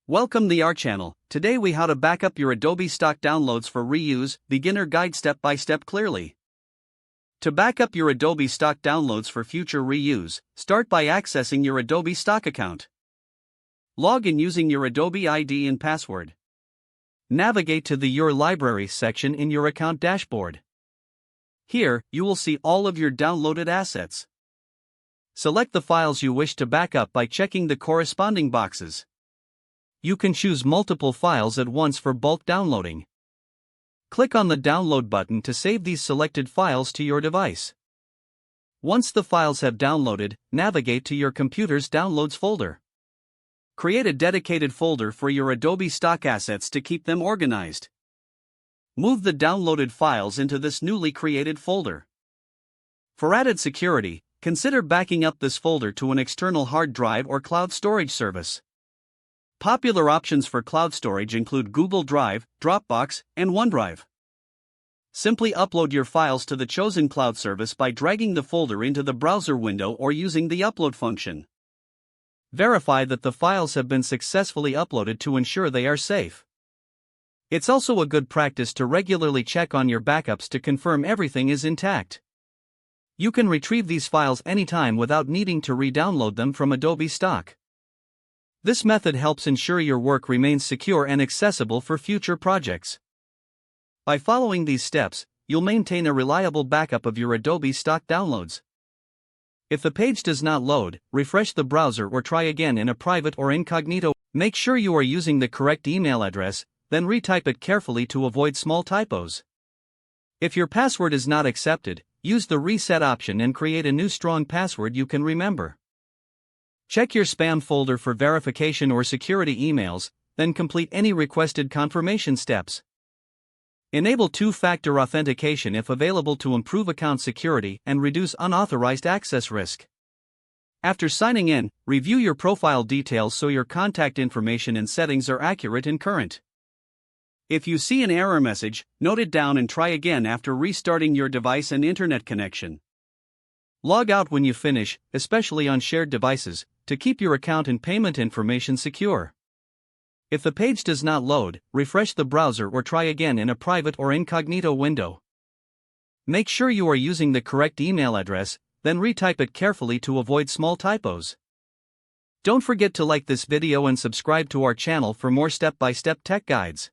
Welcome to our channel. Today we how to back up your Adobe Stock downloads for reuse, beginner guide step by step clearly. To back up your Adobe Stock downloads for future reuse, start by accessing your Adobe Stock account. Log in using your Adobe ID and password. Navigate to the Your Library section in your account dashboard. Here, you will see all of your downloaded assets. Select the files you wish to back up by checking the corresponding boxes. You can choose multiple files at once for bulk downloading. Click on the Download button to save these selected files to your device. Once the files have downloaded, navigate to your computer's Downloads folder. Create a dedicated folder for your Adobe Stock assets to keep them organized. Move the downloaded files into this newly created folder. For added security, consider backing up this folder to an external hard drive or cloud storage service. Popular options for cloud storage include Google Drive, Dropbox, and OneDrive. Simply upload your files to the chosen cloud service by dragging the folder into the browser window or using the upload function. Verify that the files have been successfully uploaded to ensure they are safe. It's also a good practice to regularly check on your backups to confirm everything is intact. You can retrieve these files anytime without needing to re-download them from Adobe Stock. This method helps ensure your work remains secure and accessible for future projects. By following these steps, you'll maintain a reliable backup of your Adobe Stock downloads. If the page does not load, refresh the browser or try again in a private or incognito. Make sure you are using the correct email address, then retype it carefully to avoid small typos. If your password is not accepted, use the reset option and create a new strong password you can remember. Check your spam folder for verification or security emails, then complete any requested confirmation steps. Enable two-factor authentication if available to improve account security and reduce unauthorized access risk. After signing in, review your profile details so your contact information and settings are accurate and current. If you see an error message, note it down and try again after restarting your device and internet connection. Log out when you finish, especially on shared devices, to keep your account and payment information secure. If the page does not load, refresh the browser or try again in a private or incognito window. Make sure you are using the correct email address, then retype it carefully to avoid small typos. Don't forget to like this video and subscribe to our channel for more step-by-step tech guides.